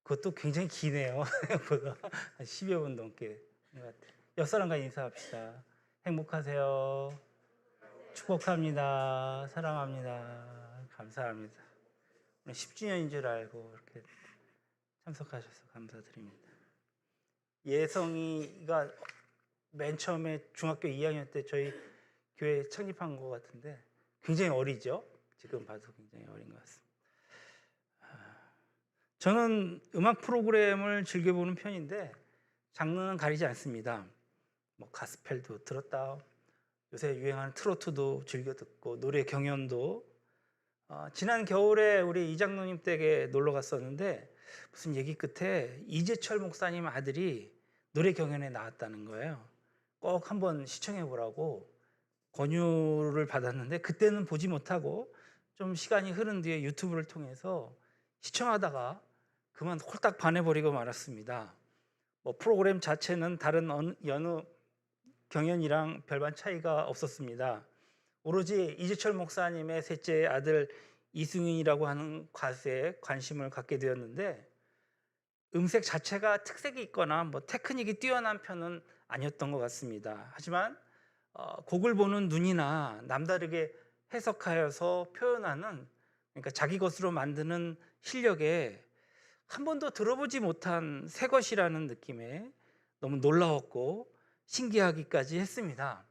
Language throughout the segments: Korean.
그것도 굉장히 기네요. 생각보다 한 10여 분 넘게 된 것 같아요. 옆 사람과 인사합시다. 행복하세요. 축복합니다. 사랑합니다. 감사합니다. 오늘 10주년인 줄 알고 이렇게 참석하셔서 감사드립니다. 예성이가 맨 처음에 중학교 2학년 때 저희 교회 창립한 것 같은데 굉장히 어리죠? 지금 봐도 굉장히 어린 것 같습니다. 저는 음악 프로그램을 즐겨보는 편인데 장르는 가리지 않습니다. 뭐 가스펠도 들었다, 요새 유행하는 트로트도 즐겨 듣고 노래 경연도 지난 겨울에 우리 이장로님 댁에 놀러 갔었는데 무슨 얘기 끝에 이재철 목사님 아들이 노래 경연에 나왔다는 거예요. 꼭 한번 시청해 보라고 권유를 받았는데 그때는 보지 못하고 좀 시간이 흐른 뒤에 유튜브를 통해서 시청하다가 그만 홀딱 반해버리고 말았습니다. 뭐 프로그램 자체는 다른 여느 경연이랑 별반 차이가 없었습니다. 오로지 이재철 목사님의 셋째 아들 이승윤이라고 하는 가수에 관심을 갖게 되었는데 음색 자체가 특색이 있거나 뭐 테크닉이 뛰어난 편은 아니었던 것 같습니다. 하지만 곡을 보는 눈이나 남다르게 해석하여서 표현하는, 그러니까 자기 것으로 만드는 실력에 한 번도 들어보지 못한 새 것이라는 느낌에 너무 놀라웠고 신기하기까지 했습니다.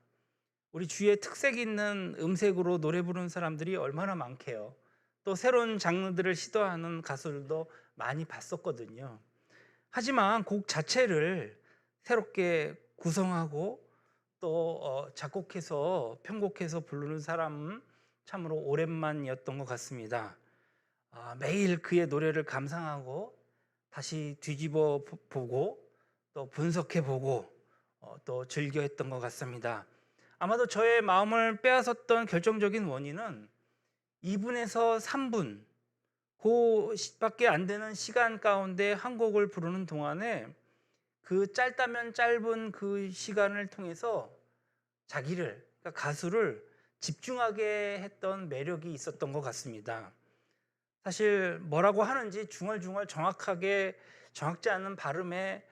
우리 주위에 특색 있는 음색으로 노래 부르는 사람들이 얼마나 많게요. 또 새로운 장르들을 시도하는 가수들도 많이 봤었거든요. 하지만 곡 자체를 새롭게 구성하고 또 작곡해서 편곡해서 부르는 사람은 참으로 오랜만이었던 것 같습니다. 매일 그의 노래를 감상하고 다시 뒤집어 보고 또 분석해 보고 또 즐겨 했던 것 같습니다. 아마도 저의 마음을 빼앗았던 결정적인 원인은 2분에서 3분 그밖에 안 되는 시간 가운데 한 곡을 부르는 동안에 그 짧다면 짧은 그 시간을 통해서 자기를, 그러니까 가수를 집중하게 했던 매력이 있었던 것 같습니다. 사실 뭐라고 하는지 중얼중얼 정확지 않은 발음에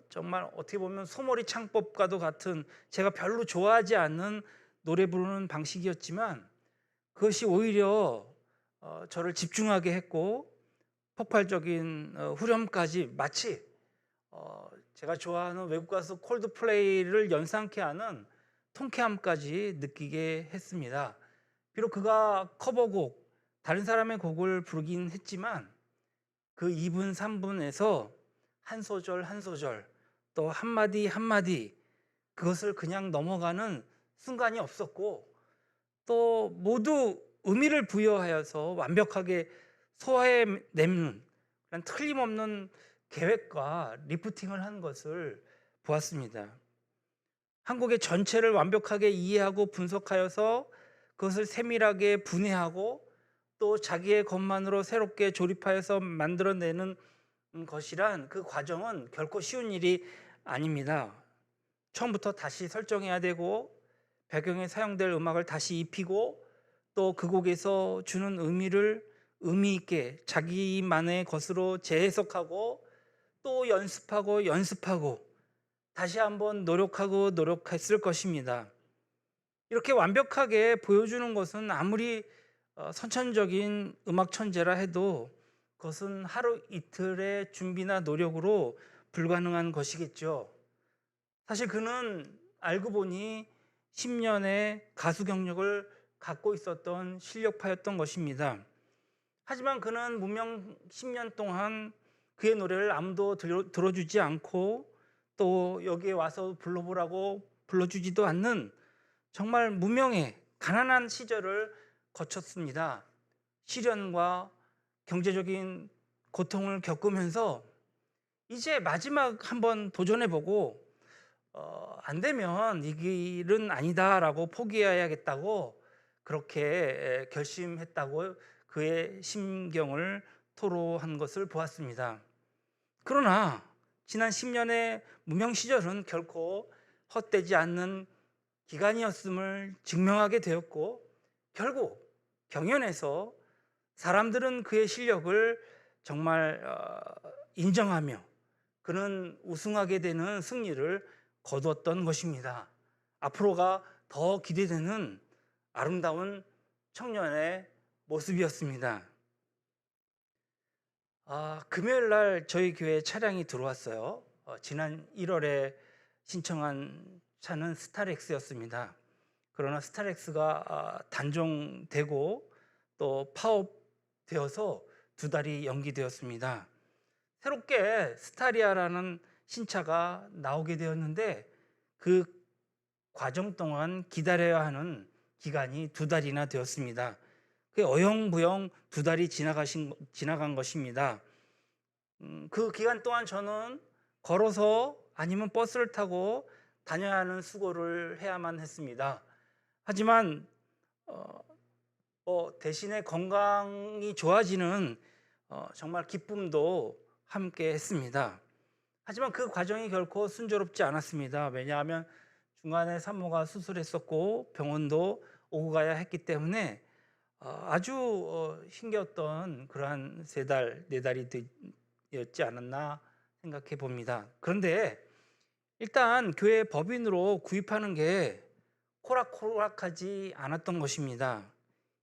정말 어떻게 보면 소머리 창법과도 같은 제가 별로 좋아하지 않는 노래 부르는 방식이었지만 그것이 오히려 저를 집중하게 했고 폭발적인 후렴까지 마치 제가 좋아하는 외국 가수 콜드플레이를 연상케 하는 통쾌함까지 느끼게 했습니다. 비록 그가 커버곡, 다른 사람의 곡을 부르긴 했지만 그 2분, 3분에서 한 소절 한 소절 또 한마디 한마디 그것을 그냥 넘어가는 순간이 없었고 또 모두 의미를 부여하여서 완벽하게 소화해내는 그런 틀림없는 계획과 리프팅을 한 것을 보았습니다. 한 곡의 전체를 완벽하게 이해하고 분석하여서 그것을 세밀하게 분해하고 또 자기의 것만으로 새롭게 조립하여서 만들어내는 것이란 그 과정은 결코 쉬운 일이 아닙니다. 처음부터 다시 설정해야 되고 배경에 사용될 음악을 다시 입히고 또 그 곡에서 주는 의미를 의미 있게 자기만의 것으로 재해석하고 또 연습하고 다시 한번 노력했을 것입니다. 이렇게 완벽하게 보여주는 것은 아무리 선천적인 음악 천재라 해도 그것은 하루 이틀의 준비나 노력으로 불가능한 것이겠죠. 사실 그는 알고 보니 10년의 가수 경력을 갖고 있었던 실력파였던 것입니다. 하지만 그는 무명 10년 동안 그의 노래를 아무도 들어주지 않고 또 여기에 와서 불러보라고 불러주지도 않는 정말 무명의 가난한 시절을 거쳤습니다. 시련과 경제적인 고통을 겪으면서 이제 마지막 한번 도전해보고 안 되면 이 길은 아니다라고 포기해야겠다고 그렇게 결심했다고 그의 심경을 토로한 것을 보았습니다. 그러나 지난 10년의 무명 시절은 결코 헛되지 않는 기간이었음을 증명하게 되었고 결국 경연에서 사람들은 그의 실력을 정말 인정하며 그는 우승하게 되는 승리를 거두었던 것입니다. 앞으로가 더 기대되는 아름다운 청년의 모습이었습니다. 금요일 날 저희 교회에 차량이 들어왔어요. 지난 1월에 신청한 차는 스타렉스였습니다. 그러나 스타렉스가 단종되고 또 파업되어서 2달이 연기되었습니다. 새롭게 스타리아라는 신차가 나오게 되었는데 그 과정 동안 기다려야 하는 기간이 2달이나 되었습니다. 그 어영부영 2달이 지나간 것입니다. 그 기간 동안 저는 걸어서 아니면 버스를 타고 다녀야 하는 수고를 해야만 했습니다. 하지만 대신에 건강이 좋아지는 정말 기쁨도 함께 했습니다. 하지만 그 과정이 결코 순조롭지 않았습니다. 왜냐하면 중간에 산모가 수술했었고 병원도 오고 가야 했기 때문에 아주 힘겼던 그러한 3달, 4달이 되었지 않았나 생각해 봅니다. 그런데 일단 교회 법인으로 구입하는 게 호락호락하지 않았던 것입니다.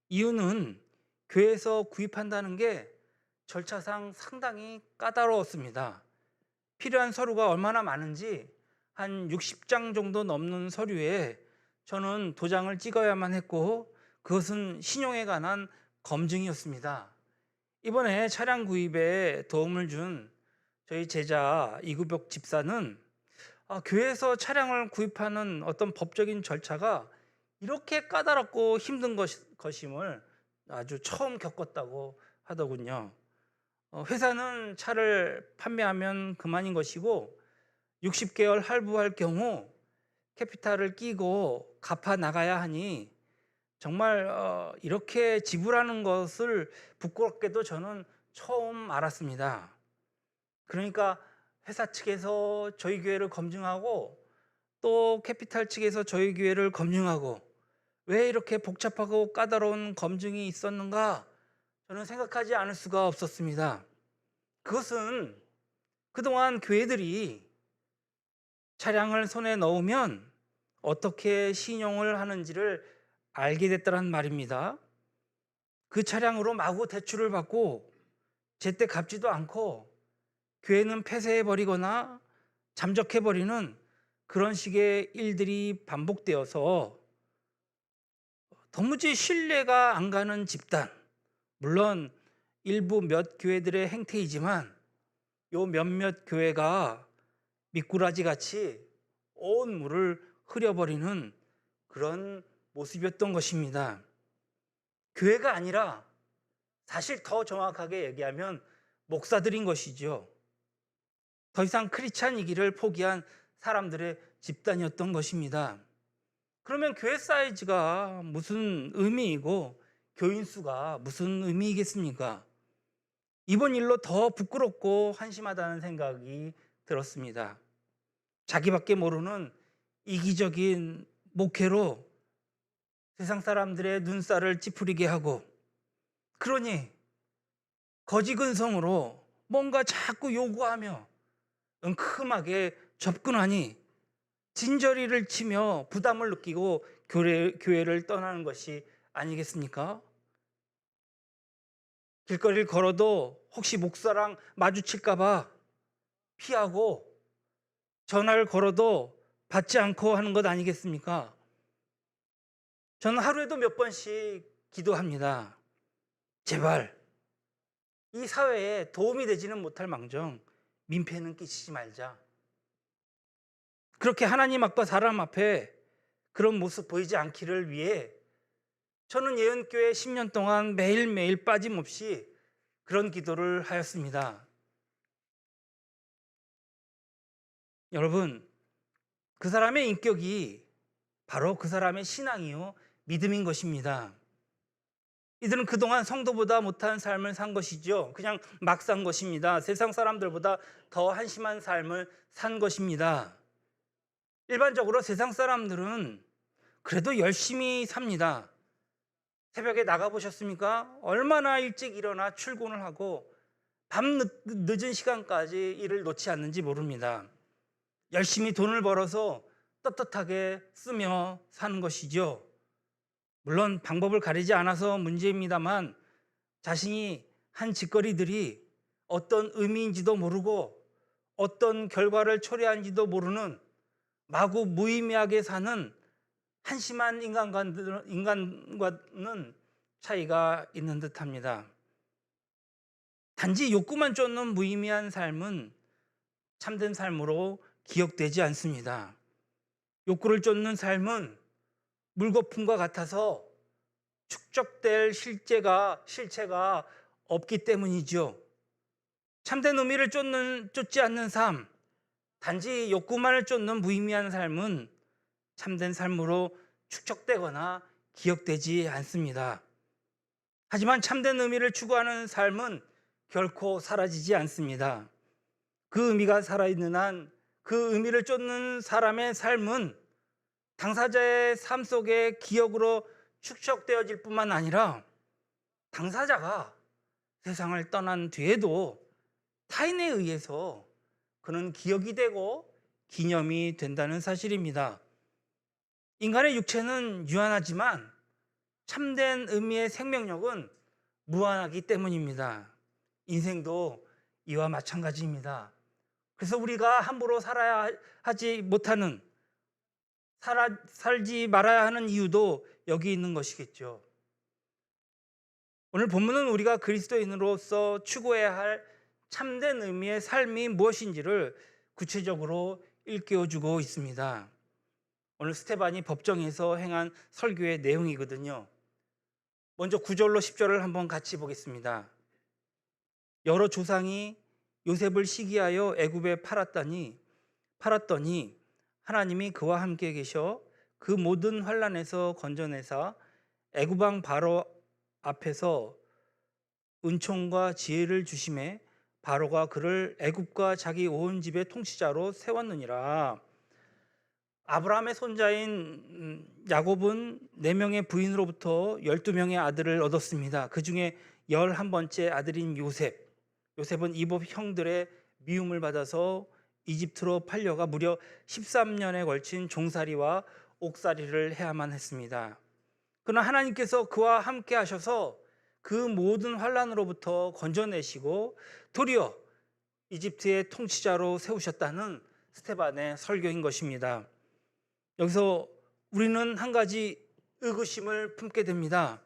이유는 교회에서 구입한다는 게 절차상 상당히 까다로웠습니다. 필요한 서류가 얼마나 많은지 한 60장 정도 넘는 서류에 저는 도장을 찍어야만 했고 그것은 신용에 관한 검증이었습니다. 이번에 차량 구입에 도움을 준 저희 제자 이구벽 집사는 교회에서 차량을 구입하는 어떤 법적인 절차가 이렇게 까다롭고 힘든 것임을 아주 처음 겪었다고 하더군요. 회사는 차를 판매하면 그만인 것이고 60개월 할부할 경우 캐피탈을 끼고 갚아 나가야 하니 정말 이렇게 지불하는 것을 부끄럽게도 저는 처음 알았습니다. 그러니까 회사 측에서 저희 교회를 검증하고 또 캐피탈 측에서 저희 교회를 검증하고 왜 이렇게 복잡하고 까다로운 검증이 있었는가 저는 생각하지 않을 수가 없었습니다. 그것은 그동안 교회들이 차량을 손에 넣으면 어떻게 신용을 하는지를 알게 됐다는 말입니다. 그 차량으로 마구 대출을 받고 제때 갚지도 않고 교회는 폐쇄해버리거나 잠적해버리는 그런 식의 일들이 반복되어서 도무지 신뢰가 안 가는 집단, 물론 일부 몇 교회들의 행태이지만 요 몇몇 교회가 미꾸라지 같이 온 물을 흐려버리는 그런 모습이었던 것입니다. 교회가 아니라 사실 더 정확하게 얘기하면 목사들인 것이죠. 더 이상 크리스찬이기를 포기한 사람들의 집단이었던 것입니다. 그러면 교회 사이즈가 무슨 의미이고 교인 수가 무슨 의미이겠습니까? 이번 일로 더 부끄럽고 한심하다는 생각이 들었습니다. 자기밖에 모르는 이기적인 목회로 세상 사람들의 눈살을 찌푸리게 하고, 그러니 거지근성으로 뭔가 자꾸 요구하며 은큼하게 접근하니 진저리를 치며 부담을 느끼고 교회를 떠나는 것이 아니겠습니까? 길거리를 걸어도 혹시 목사랑 마주칠까 봐 피하고 전화를 걸어도 받지 않고 하는 것 아니겠습니까? 저는 하루에도 몇 번씩 기도합니다. 제발 이 사회에 도움이 되지는 못할 망정 민폐는 끼치지 말자. 그렇게 하나님 앞과 사람 앞에 그런 모습 보이지 않기를 위해 저는 예언교회 10년 동안 매일매일 빠짐없이 그런 기도를 하였습니다. 여러분, 그 사람의 인격이 바로 그 사람의 신앙이요 믿음인 것입니다. 이들은 그동안 성도보다 못한 삶을 산 것이죠. 그냥 막 산 것입니다. 세상 사람들보다 더 한심한 삶을 산 것입니다. 일반적으로 세상 사람들은 그래도 열심히 삽니다. 새벽에 나가보셨습니까? 얼마나 일찍 일어나 출근을 하고 늦은 시간까지 일을 놓지 않는지 모릅니다. 열심히 돈을 벌어서 떳떳하게 쓰며 사는 것이죠. 물론 방법을 가리지 않아서 문제입니다만 자신이 한 짓거리들이 어떤 의미인지도 모르고 어떤 결과를 초래한지도 모르는 마구 무의미하게 사는 한심한 인간과는 차이가 있는 듯합니다. 단지 욕구만 쫓는 무의미한 삶은 참된 삶으로 기억되지 않습니다. 욕구를 쫓는 삶은 물거품과 같아서 축적될 실체가 없기 때문이죠. 참된 의미를 쫓지 않는 삶, 단지 욕구만을 쫓는 무의미한 삶은 참된 삶으로 축적되거나 기억되지 않습니다. 하지만 참된 의미를 추구하는 삶은 결코 사라지지 않습니다. 그 의미가 살아있는 한 그 의미를 쫓는 사람의 삶은 당사자의 삶 속에 기억으로 축적되어질 뿐만 아니라 당사자가 세상을 떠난 뒤에도 타인에 의해서 그는 기억이 되고 기념이 된다는 사실입니다. 인간의 육체는 유한하지만 참된 의미의 생명력은 무한하기 때문입니다. 인생도 이와 마찬가지입니다. 그래서 우리가 함부로 살지 말아야 하는 이유도 여기 있는 것이겠죠. 오늘 본문은 우리가 그리스도인으로서 추구해야 할 참된 의미의 삶이 무엇인지를 구체적으로 일깨워주고 있습니다. 오늘 스테반이 법정에서 행한 설교의 내용이거든요. 먼저 9절로 10절을 한번 같이 보겠습니다. 여러 조상이 요셉을 시기하여 애굽에 팔았더니 하나님이 그와 함께 계셔 그 모든 환난에서 건져내사 애굽 왕 바로 앞에서 은총과 지혜를 주심에 바로가 그를 애굽과 자기 온 집의 통치자로 세웠느니라. 아브라함의 손자인 야곱은 4명의 부인으로부터 12명의 아들을 얻었습니다. 그 중에 11번째 아들인 요셉은 이복 형들의 미움을 받아서 이집트로 팔려가 무려 13년에 걸친 종살이와 옥살이를 해야만 했습니다. 그러나 하나님께서 그와 함께 하셔서 그 모든 환난으로부터 건져내시고 도리어 이집트의 통치자로 세우셨다는 스테반의 설교인 것입니다. 여기서 우리는 한 가지 의구심을 품게 됩니다.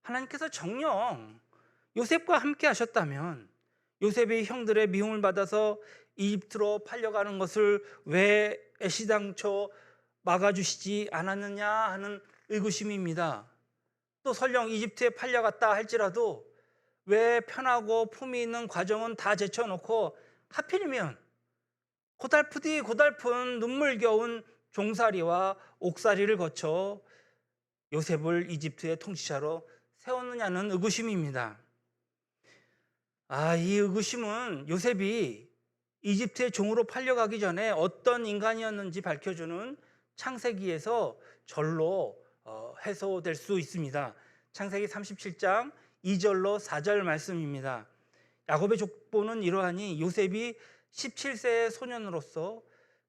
하나님께서 정녕 요셉과 함께 하셨다면 요셉이 형들의 미움을 받아서 이집트로 팔려가는 것을 왜 애시당초 막아주시지 않았느냐 하는 의구심입니다. 또 설령 이집트에 팔려갔다 할지라도 왜 편하고 품위 있는 과정은 다 제쳐놓고 하필이면 고달픈 눈물겨운 종살이와 옥살이를 거쳐 요셉을 이집트의 통치자로 세웠느냐는 의구심입니다. 이 의구심은 요셉이 이집트의 종으로 팔려가기 전에 어떤 인간이었는지 밝혀주는 창세기에서 절로 해소될 수 있습니다. 창세기 37장 2절로 4절 말씀입니다. 야곱의 족보는 이러하니 요셉이 17세의 소년으로서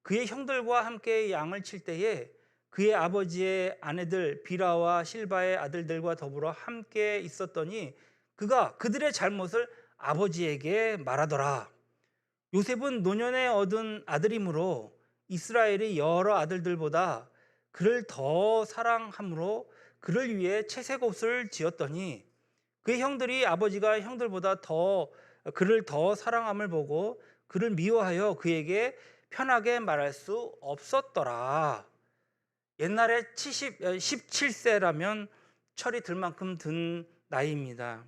그의 형들과 함께 양을 칠 때에 그의 아버지의 아내들 비라와 실바의 아들들과 더불어 함께 있었더니 그가 그들의 잘못을 아버지에게 말하더라. 요셉은 노년에 얻은 아들이므로 이스라엘의 여러 아들들보다 그를 더 사랑함으로 그를 위해 채색 옷을 지었더니 그의 형들이 아버지가 형들보다 그를 더 사랑함을 보고 그를 미워하여 그에게 편하게 말할 수 없었더라. 옛날에 17세라면 철이 들 만큼 든 나이입니다.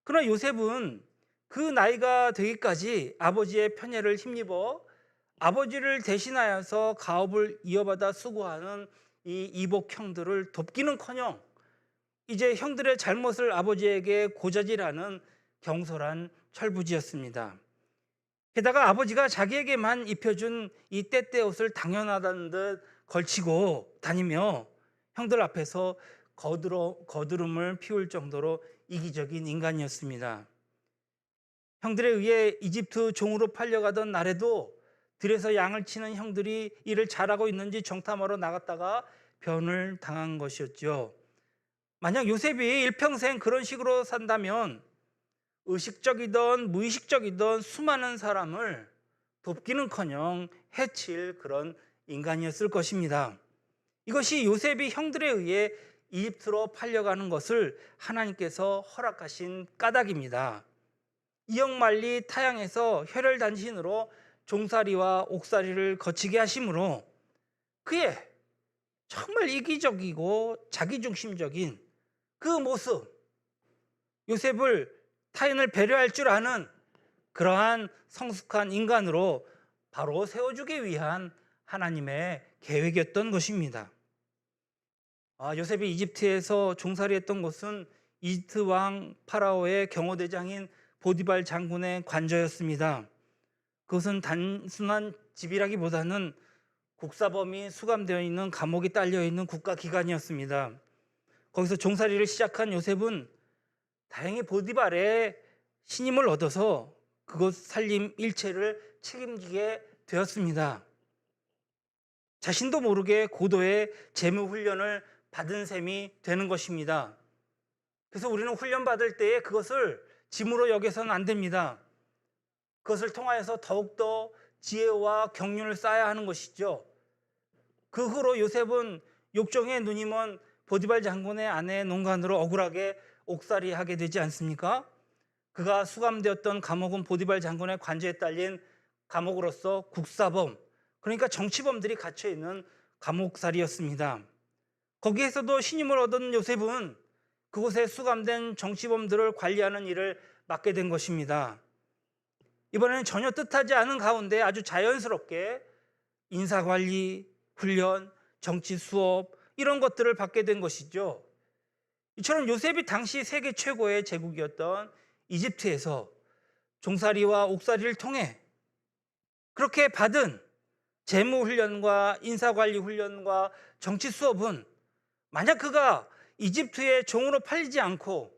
그러나 요셉은 그 나이가 되기까지 아버지의 편애를 힘입어 아버지를 대신하여서 가업을 이어받아 수고하는 이 이복 형들을 돕기는커녕 이제 형들의 잘못을 아버지에게 고자질하는 경솔한 철부지였습니다. 게다가 아버지가 자기에게만 입혀준 이 때때 옷을 당연하다는 듯 걸치고 다니며 형들 앞에서 거드름을 피울 정도로 이기적인 인간이었습니다. 형들에 의해 이집트 종으로 팔려가던 날에도 들에서 양을 치는 형들이 일을 잘하고 있는지 정탐하러 나갔다가 변을 당한 것이었죠. 만약 요셉이 일평생 그런 식으로 산다면 의식적이든 무의식적이든 수많은 사람을 돕기는커녕 해칠 그런 인간이었을 것입니다. 이것이 요셉이 형들에 의해 이집트로 팔려가는 것을 하나님께서 허락하신 까닭입니다. 이역만리 타향에서 혈혈단신으로 종살이와 옥살이를 거치게 하심으로 그의 정말 이기적이고 자기중심적인 그 모습, 요셉을 타인을 배려할 줄 아는 그러한 성숙한 인간으로 바로 세워주기 위한 하나님의 계획이었던 것입니다. 요셉이 이집트에서 종살이했던 곳은 이집트 왕 파라오의 경호대장인 보디발 장군의 관저였습니다. 그것은 단순한 집이라기보다는 국사범이 수감되어 있는 감옥이 딸려 있는 국가기관이었습니다. 거기서 종살이를 시작한 요셉은 다행히 보디발의 신임을 얻어서 그곳 살림 일체를 책임지게 되었습니다. 자신도 모르게 고도의 재무 훈련을 받은 셈이 되는 것입니다. 그래서 우리는 훈련 받을 때에 그것을 짐으로 여겨서는 안 됩니다. 그것을 통하여서 더욱더 지혜와 경륜을 쌓아야 하는 것이죠. 그 후로 요셉은 욕정의 눈이 먼 보디발 장군의 아내의 농간으로 억울하게 옥살이하게 되지 않습니까? 그가 수감되었던 감옥은 보디발 장군의 관저에 딸린 감옥으로서 국사범, 그러니까 정치범들이 갇혀있는 감옥살이였습니다. 거기에서도 신임을 얻은 요셉은 그곳에 수감된 정치범들을 관리하는 일을 맡게 된 것입니다. 이번에는 전혀 뜻하지 않은 가운데 아주 자연스럽게 인사관리, 훈련, 정치 수업 이런 것들을 받게 된 것이죠. 이처럼 요셉이 당시 세계 최고의 제국이었던 이집트에서 종살이와 옥살이를 통해 그렇게 받은 재무훈련과 인사관리 훈련과 정치 수업은 만약 그가 이집트의 종으로 팔리지 않고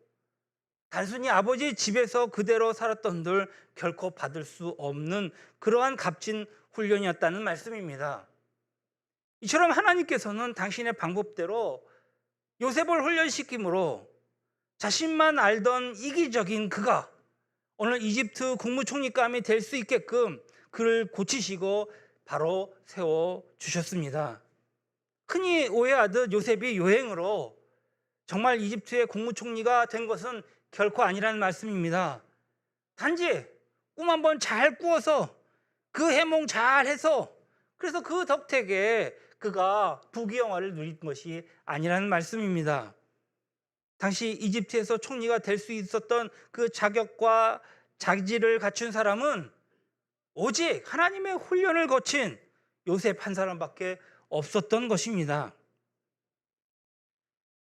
단순히 아버지 집에서 그대로 살았던들 결코 받을 수 없는 그러한 값진 훈련이었다는 말씀입니다. 이처럼 하나님께서는 당신의 방법대로 요셉을 훈련시킴으로 자신만 알던 이기적인 그가 오늘 이집트 국무총리감이 될 수 있게끔 그를 고치시고 바로 세워주셨습니다. 흔히 오해하듯 요셉이 요행으로 정말 이집트의 국무총리가 된 것은 결코 아니라는 말씀입니다. 단지 꿈 한번 잘 꾸어서 그 해몽 잘 해서 그래서 그 덕택에 그가 부귀영화를 누린 것이 아니라는 말씀입니다. 당시 이집트에서 총리가 될 수 있었던 그 자격과 자질을 갖춘 사람은 오직 하나님의 훈련을 거친 요셉 한 사람밖에 없었던 것입니다.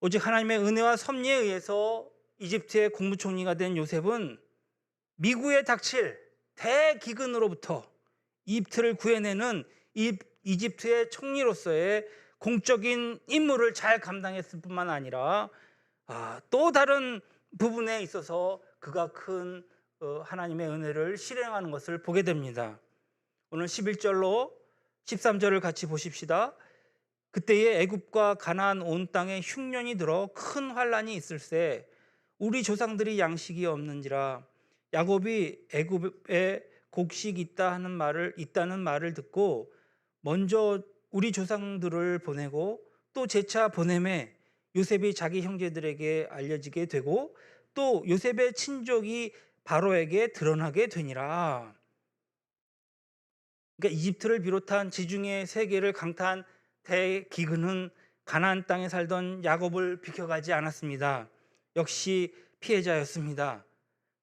오직 하나님의 은혜와 섭리에 의해서 이집트의 국무총리가 된 요셉은 미국에 닥칠 대기근으로부터 이집트를 구해내는 이집트의 총리로서의 공적인 임무를 잘 감당했을 뿐만 아니라 또 다른 부분에 있어서 그가 큰 하나님의 은혜를 실행하는 것을 보게 됩니다. 오늘 11절로 13절을 같이 보십시다. 그때에 애굽과 가나안 온 땅에 흉년이 들어 큰 환란이 있을세 우리 조상들이 양식이 없는지라 야곱이 애굽에 곡식이 있다는 말을 듣고 먼저 우리 조상들을 보내고 또 재차 보내매 요셉이 자기 형제들에게 알려지게 되고 또 요셉의 친족이 바로에게 드러나게 되니라. 그러니까 이집트를 비롯한 지중해 세계를 강타한 대기근은 가나안 땅에 살던 야곱을 비켜가지 않았습니다. 역시 피해자였습니다.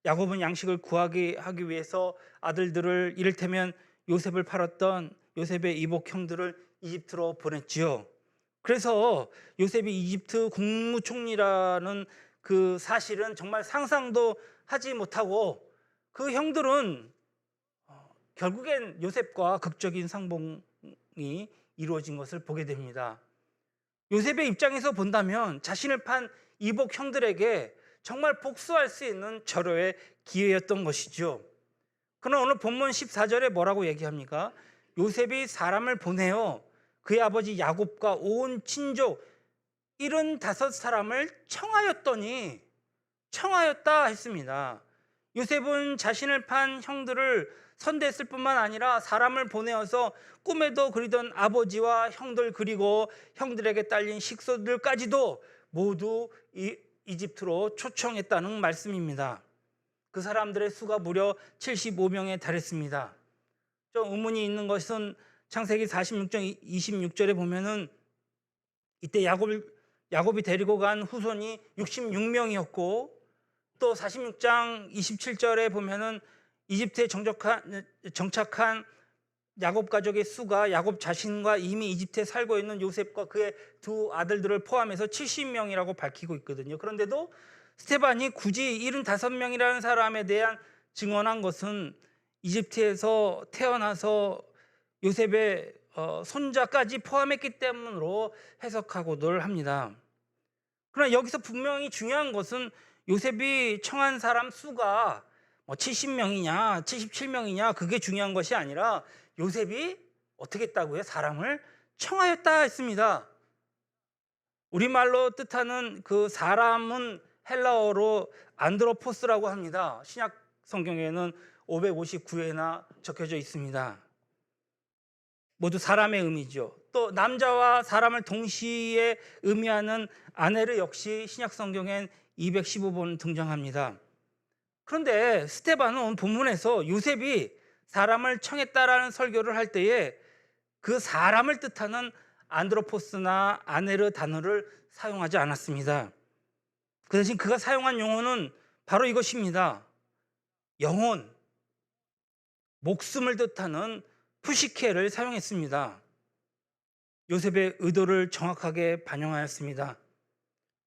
야곱은 양식을 구하게 하기 위해서 아들들을 이를테면 요셉을 팔았던 요셉의 이복 형들을 이집트로 보냈지요. 그래서 요셉이 이집트 국무총리라는 그 사실은 정말 상상도 하지 못하고 그 형들은 결국엔 요셉과 극적인 상봉이 이루어진 것을 보게 됩니다. 요셉의 입장에서 본다면 자신을 판 이복 형들에게 정말 복수할 수 있는 절호의 기회였던 것이죠. 그러나 오늘 본문 14절에 뭐라고 얘기합니까? 요셉이 사람을 보내어 그의 아버지 야곱과 온 친족 75사람을 청하였다 했습니다. 요셉은 자신을 판 형들을 선대했을 뿐만 아니라 사람을 보내어서 꿈에도 그리던 아버지와 형들 그리고 형들에게 딸린 식소들까지도 모두 이집트로 초청했다는 말씀입니다. 그 사람들의 수가 무려 75명에 달했습니다. 좀 의문이 있는 것은 창세기 46장 26절에 보면은 이때 야곱이 데리고 간 후손이 66명이었고 또 46장 27절에 보면은 이집트에 정착한 야곱 가족의 수가 야곱 자신과 이미 이집트에 살고 있는 요셉과 그의 두 아들들을 포함해서 70명이라고 밝히고 있거든요. 그런데도 스데반이 굳이 75명이라는 사람에 대한 증언한 것은 이집트에서 태어나서 요셉의 손자까지 포함했기 때문으로 해석하고들 합니다. 그러나 여기서 분명히 중요한 것은 요셉이 청한 사람 수가 70명이냐 77명이냐 그게 중요한 것이 아니라 요셉이 어떻게 했다고요? 사람을 청하였다 했습니다. 우리말로 뜻하는 그 사람은 헬라어로 안드로포스라고 합니다. 신약 성경에는 559회나 적혀져 있습니다. 모두 사람의 의미죠. 또 남자와 사람을 동시에 의미하는 아네르 역시 신약 성경엔 215번 등장합니다. 그런데 스데반은 오늘 본문에서 요셉이 사람을 청했다라는 설교를 할 때에 그 사람을 뜻하는 안드로포스나 아네르 단어를 사용하지 않았습니다. 그 대신 그가 사용한 용어는 바로 이것입니다. 영혼, 목숨을 뜻하는 푸시케를 사용했습니다. 요셉의 의도를 정확하게 반영하였습니다.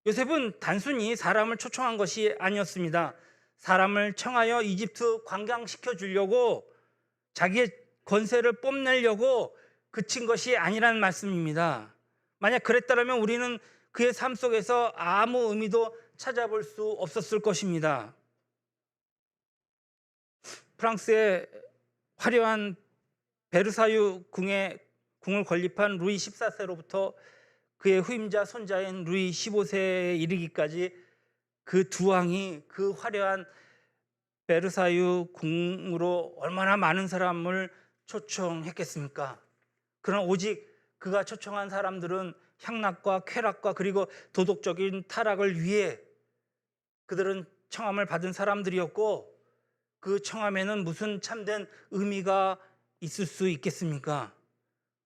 요셉은 단순히 사람을 초청한 것이 아니었습니다. 사람을 청하여 이집트 관광시켜 주려고 자기의 권세를 뽐내려고 그친 것이 아니라는 말씀입니다. 만약 그랬다면 우리는 그의 삶 속에서 아무 의미도 찾아볼 수 없었을 것입니다. 프랑스의 화려한 베르사유 궁을 건립한 루이 14세로부터 그의 후임자 손자인 루이 15세에 이르기까지 그 두 왕이 그 화려한 베르사유 궁으로 얼마나 많은 사람을 초청했겠습니까? 그러나 오직 그가 초청한 사람들은 향락과 쾌락과 그리고 도덕적인 타락을 위해 그들은 청함을 받은 사람들이었고 그 청함에는 무슨 참된 의미가 있을 수 있겠습니까?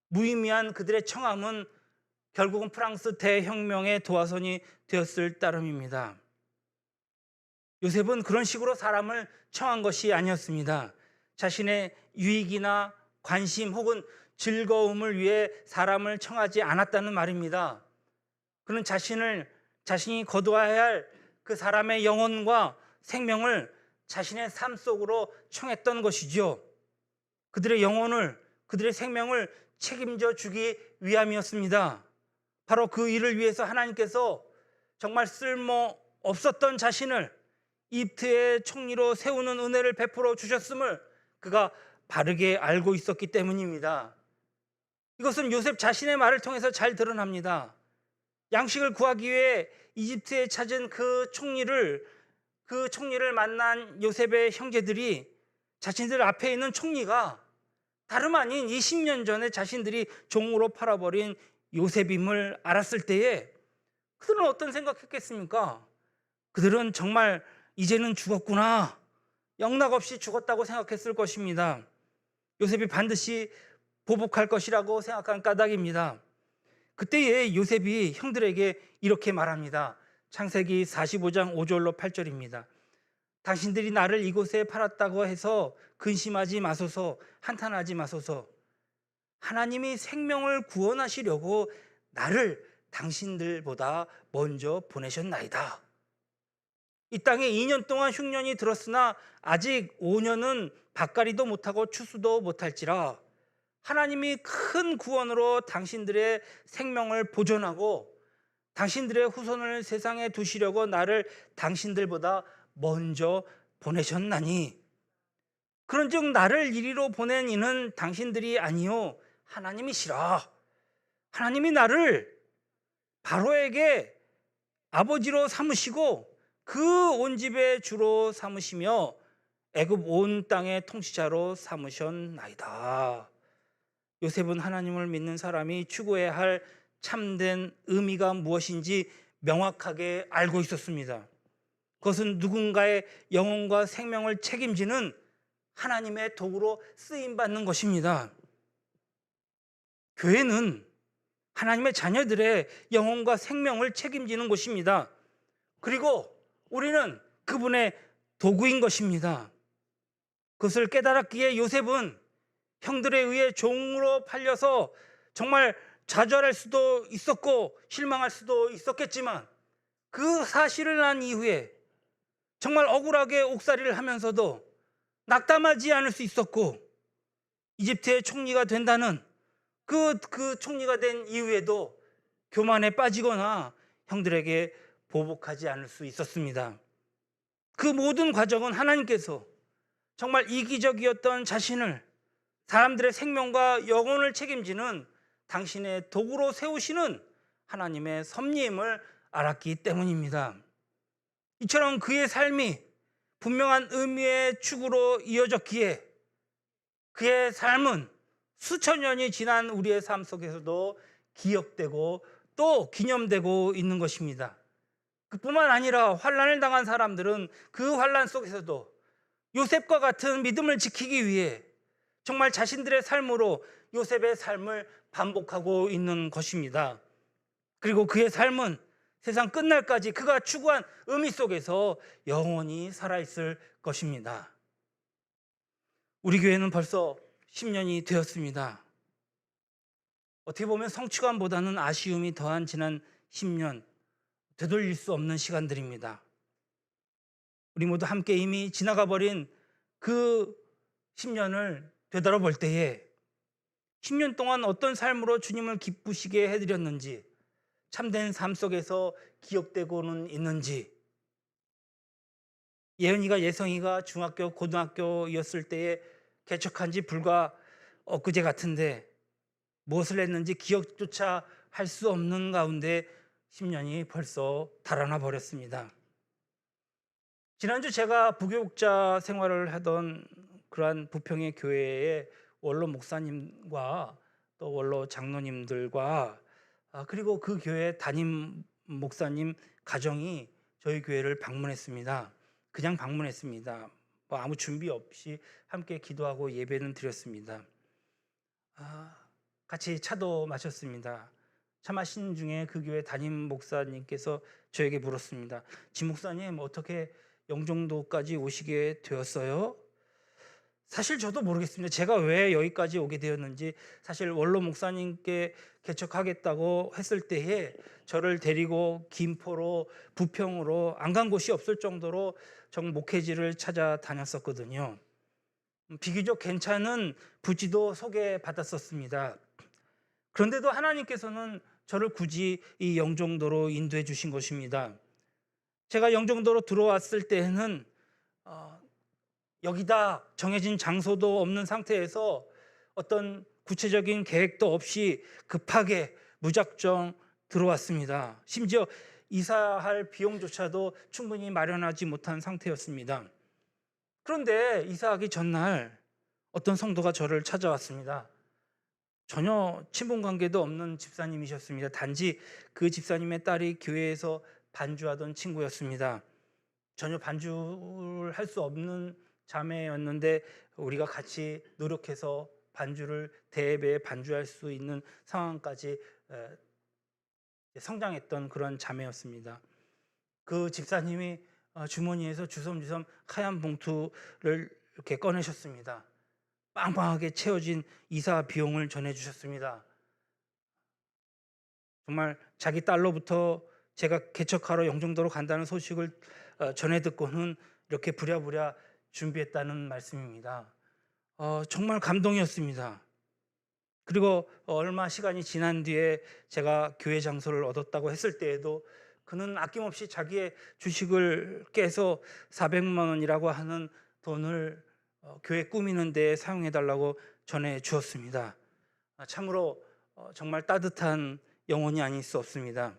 무의미한 그들의 청함은 결국은 프랑스 대혁명의 도화선이 되었을 따름입니다. 요셉은 그런 식으로 사람을 청한 것이 아니었습니다. 자신의 유익이나 관심 혹은 즐거움을 위해 사람을 청하지 않았다는 말입니다. 그는 자신이 거두어야 할 그 사람의 영혼과 생명을 자신의 삶 속으로 청했던 것이죠. 그들의 영혼을, 그들의 생명을 책임져 주기 위함이었습니다. 바로 그 일을 위해서 하나님께서 정말 쓸모 없었던 자신을 이집트의 총리로 세우는 은혜를 베풀어 주셨음을 그가 바르게 알고 있었기 때문입니다. 이것은 요셉 자신의 말을 통해서 잘 드러납니다. 양식을 구하기 위해 이집트에 찾은 그 총리를 만난 요셉의 형제들이 자신들 앞에 있는 총리가 다름 아닌 20년 전에 자신들이 종으로 팔아버린 요셉임을 알았을 때에 그들은 어떤 생각했겠습니까? 그들은 정말 이제는 죽었구나, 영락없이 죽었다고 생각했을 것입니다. 요셉이 반드시 보복할 것이라고 생각한 까닭입니다. 그때에 요셉이 형들에게 이렇게 말합니다. 창세기 45장 5절로 8절입니다. 당신들이 나를 이곳에 팔았다고 해서 근심하지 마소서, 한탄하지 마소서. 하나님이 생명을 구원하시려고 나를 당신들보다 먼저 보내셨나이다. 이 땅에 2년 동안 흉년이 들었으나 아직 5년은 밭갈이도 못하고 추수도 못할지라 하나님이 큰 구원으로 당신들의 생명을 보존하고 당신들의 후손을 세상에 두시려고 나를 당신들보다 먼저 보내셨나니 그런즉 나를 이리로 보낸 이는 당신들이 아니요 하나님이시라. 하나님이 나를 바로에게 아버지로 삼으시고 그 온 집의 주로 삼으시며 애굽 온 땅의 통치자로 삼으셨나이다. 요셉은 하나님을 믿는 사람이 추구해야 할 참된 의미가 무엇인지 명확하게 알고 있었습니다. 그것은 누군가의 영혼과 생명을 책임지는 하나님의 도구로 쓰임받는 것입니다. 교회는 하나님의 자녀들의 영혼과 생명을 책임지는 곳입니다. 그리고 우리는 그분의 도구인 것입니다. 그것을 깨달았기에 요셉은 형들에 의해 종으로 팔려서 정말 좌절할 수도 있었고 실망할 수도 있었겠지만 그 사실을 난 이후에 정말 억울하게 옥살이를 하면서도 낙담하지 않을 수 있었고 이집트의 총리가 된다는 그 총리가 된 이후에도 교만에 빠지거나 형들에게 보복하지 않을 수 있었습니다. 그 모든 과정은 하나님께서 정말 이기적이었던 자신을 사람들의 생명과 영혼을 책임지는 당신의 도구로 세우시는 하나님의 섭리임을 알았기 때문입니다. 이처럼 그의 삶이 분명한 의미의 축으로 이어졌기에 그의 삶은 수천 년이 지난 우리의 삶 속에서도 기억되고 또 기념되고 있는 것입니다. 그뿐만 아니라 환난을 당한 사람들은 그 환난 속에서도 요셉과 같은 믿음을 지키기 위해 정말 자신들의 삶으로 요셉의 삶을 반복하고 있는 것입니다. 그리고 그의 삶은 세상 끝날까지 그가 추구한 의미 속에서 영원히 살아있을 것입니다. 우리 교회는 벌써 10년이 되었습니다. 어떻게 보면 성취감보다는 아쉬움이 더한 지난 10년, 되돌릴 수 없는 시간들입니다. 우리 모두 함께 이미 지나가 버린 그 10년을 되돌아볼 때에 10년 동안 어떤 삶으로 주님을 기쁘시게 해드렸는지, 참된 삶 속에서 기억되고는 있는지, 예은이가 예성이가 중학교 고등학교였을 때에 개척한 지 불과 엊그제 같은데 무엇을 했는지 기억조차 할 수 없는 가운데 10년이 벌써 달아나 버렸습니다. 지난주 제가 부교육자 생활을 하던 그러한 부평의 교회의 원로 목사님과 또 원로 장로님들과 그리고 그 교회 담임 목사님 가정이 저희 교회를 방문했습니다. 그냥 방문했습니다. 뭐 아무 준비 없이 함께 기도하고 예배는 드렸습니다. 같이 차도 마셨습니다. 차 마신 중에 그 교회 담임 목사님께서 저에게 물었습니다. 지 목사님, 어떻게 영종도까지 오시게 되었어요? 사실 저도 모르겠습니다. 제가 왜 여기까지 오게 되었는지. 사실 원로 목사님께 개척하겠다고 했을 때에 저를 데리고 김포로 부평으로 안 간 곳이 없을 정도로 정 목회지를 찾아다녔었거든요. 비교적 괜찮은 부지도 소개받았었습니다. 그런데도 하나님께서는 저를 굳이 이 영종도로 인도해 주신 것입니다. 제가 영종도로 들어왔을 때에는 여기다 정해진 장소도 없는 상태에서 어떤 구체적인 계획도 없이 급하게 무작정 들어왔습니다. 심지어 이사할 비용조차도 충분히 마련하지 못한 상태였습니다. 그런데 이사하기 전날 어떤 성도가 저를 찾아왔습니다. 전혀 친분 관계도 없는 집사님이셨습니다. 단지 그 집사님의 딸이 교회에서 반주하던 친구였습니다. 전혀 반주를 할 수 없는 자매였는데 우리가 같이 노력해서 반주를 대예배에 반주할 수 있는 상황까지 성장했던 그런 자매였습니다. 그 집사님이 주머니에서 주섬주섬 하얀 봉투를 이렇게 꺼내셨습니다. 빵빵하게 채워진 이사 비용을 전해주셨습니다. 정말 자기 딸로부터 제가 개척하러 영종도로 간다는 소식을 전해 듣고는 이렇게 부랴부랴 준비했다는 말씀입니다. 정말 감동이었습니다. 그리고 얼마 시간이 지난 뒤에 제가 교회 장소를 얻었다고 했을 때에도 그는 아낌없이 자기의 주식을 깨서 400만 원이라고 하는 돈을 교회 꾸미는 데 사용해 달라고 전해 주었습니다. 참으로 정말 따뜻한 영혼이 아닐 수 없습니다.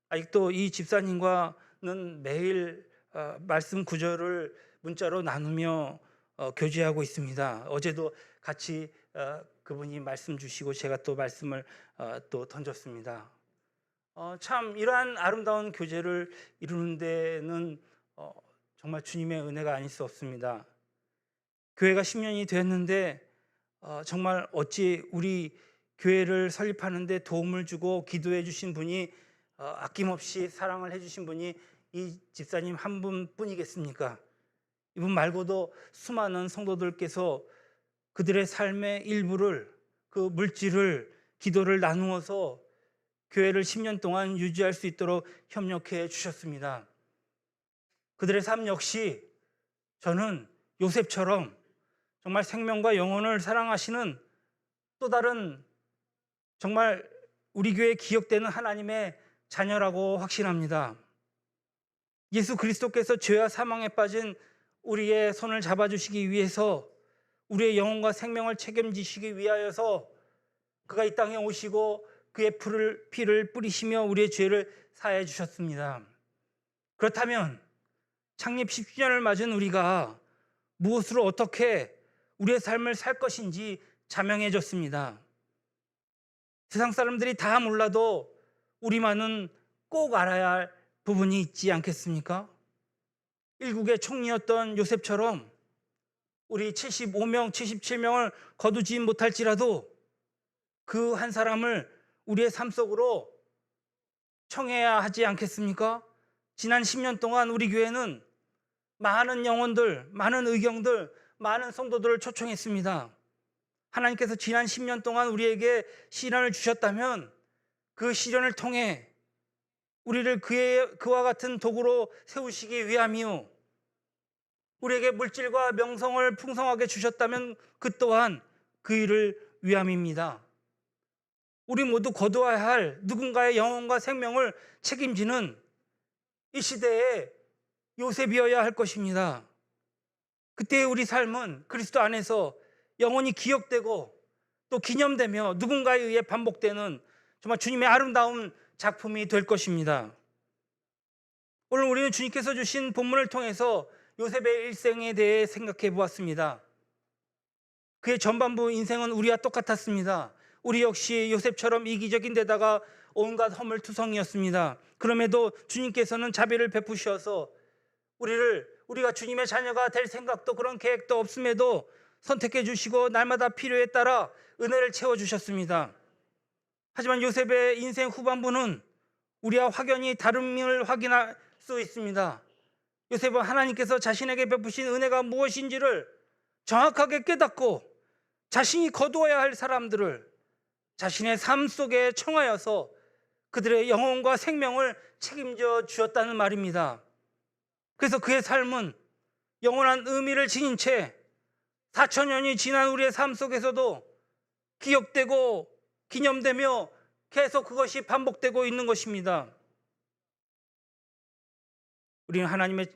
아직도 이 집사님과는 매일 말씀 구절을 문자로 나누며 교제하고 있습니다. 어제도 같이 그분이 말씀 주시고 제가 또 말씀을 또 던졌습니다. 참 이러한 아름다운 교제를 이루는 데는 정말 주님의 은혜가 아닐 수 없습니다. 교회가 10년이 됐는데 정말 어찌 우리 교회를 설립하는 데 도움을 주고 기도해 주신 분이 아낌없이 사랑을 해 주신 분이 이 집사님 한 분뿐이겠습니까? 이분 말고도 수많은 성도들께서 그들의 삶의 일부를, 그 물질을, 기도를 나누어서 교회를 10년 동안 유지할 수 있도록 협력해 주셨습니다. 그들의 삶 역시 저는 요셉처럼 정말 생명과 영혼을 사랑하시는 또 다른 정말 우리 교회에 기억되는 하나님의 자녀라고 확신합니다. 예수 그리스도께서 죄와 사망에 빠진 우리의 손을 잡아주시기 위해서, 우리의 영혼과 생명을 책임지시기 위하여서 그가 이 땅에 오시고 그의 피를 뿌리시며 우리의 죄를 사해 주셨습니다. 그렇다면 창립 10주년을 맞은 우리가 무엇으로 어떻게 우리의 삶을 살 것인지 자명해졌습니다. 세상 사람들이 다 몰라도 우리만은 꼭 알아야 할 부분이 있지 않겠습니까? 일국의 총리였던 요셉처럼 우리 75명, 77명을 거두지 못할지라도 그 한 사람을 우리의 삶 속으로 청해야 하지 않겠습니까? 지난 10년 동안 우리 교회는 많은 영혼들, 많은 의경들, 많은 성도들을 초청했습니다. 하나님께서 지난 10년 동안 우리에게 시련을 주셨다면 그 시련을 통해 우리를 그와 같은 도구로 세우시기 위함이요, 우리에게 물질과 명성을 풍성하게 주셨다면 그 또한 그 일을 위함입니다. 우리 모두 거두어야 할 누군가의 영혼과 생명을 책임지는 이 시대에 요셉이어야 할 것입니다. 그때의 우리 삶은 그리스도 안에서 영원히 기억되고 또 기념되며 누군가에 의해 반복되는 정말 주님의 아름다운 작품이 될 것입니다. 오늘 우리는 주님께서 주신 본문을 통해서 요셉의 일생에 대해 생각해 보았습니다. 그의 전반부 인생은 우리와 똑같았습니다. 우리 역시 요셉처럼 이기적인 데다가 온갖 허물투성이었습니다. 그럼에도 주님께서는 자비를 베푸셔서 우리가 주님의 자녀가 될 생각도 그런 계획도 없음에도 선택해 주시고 날마다 필요에 따라 은혜를 채워주셨습니다. 하지만 요셉의 인생 후반부는 우리와 확연히 다름을 확인할 수 있습니다. 요셉은 하나님께서 자신에게 베푸신 은혜가 무엇인지를 정확하게 깨닫고 자신이 거두어야 할 사람들을 자신의 삶 속에 청하여서 그들의 영혼과 생명을 책임져 주었다는 말입니다. 그래서 그의 삶은 영원한 의미를 지닌 채 4천년이 지난 우리의 삶 속에서도 기억되고 기념되며 계속 그것이 반복되고 있는 것입니다. 우리는 하나님의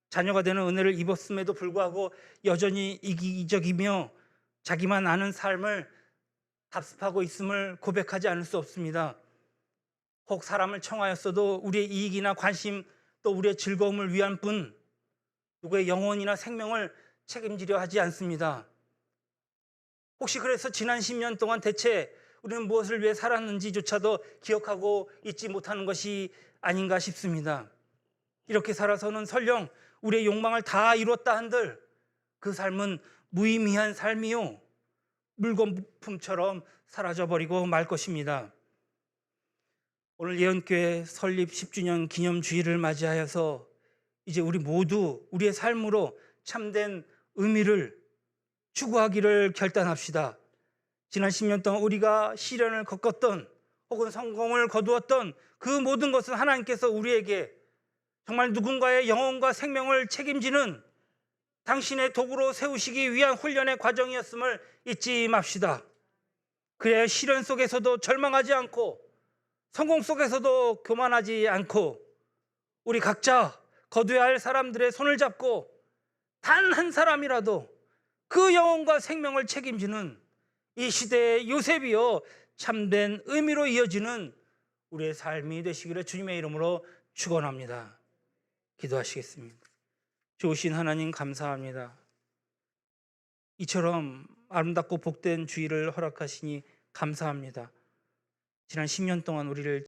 자녀가 되는 은혜를 입었음에도 불구하고 여전히 이기적이며 자기만 아는 삶을 답습하고 있음을 고백하지 않을 수 없습니다. 혹 사람을 청하였어도 우리의 이익이나 관심 또 우리의 즐거움을 위한 뿐 누구의 영혼이나 생명을 책임지려 하지 않습니다. 혹시 그래서 지난 10년 동안 대체 우리는 무엇을 위해 살았는지조차도 기억하고 있지 못하는 것이 아닌가 싶습니다. 이렇게 살아서는 설령 우리의 욕망을 다 이뤘다 한들 그 삶은 무의미한 삶이요, 물거품처럼 사라져버리고 말 것입니다. 오늘 예언교회 설립 10주년 기념주일을 맞이하여서 이제 우리 모두 우리의 삶으로 참된 의미를 추구하기를 결단합시다. 지난 10년 동안 우리가 시련을 겪었던 혹은 성공을 거두었던 그 모든 것은 하나님께서 우리에게 정말 누군가의 영혼과 생명을 책임지는 당신의 도구로 세우시기 위한 훈련의 과정이었음을 잊지 맙시다. 그래야 시련 속에서도 절망하지 않고 성공 속에서도 교만하지 않고 우리 각자 거두어야 할 사람들의 손을 잡고 단 한 사람이라도 그 영혼과 생명을 책임지는 이 시대의 요셉이요 참된 의미로 이어지는 우리의 삶이 되시기를 주님의 이름으로 축원합니다. 기도하시겠습니다. 좋으신 하나님 감사합니다. 이처럼 아름답고 복된 주일을 허락하시니 감사합니다. 지난 10년 동안 우리를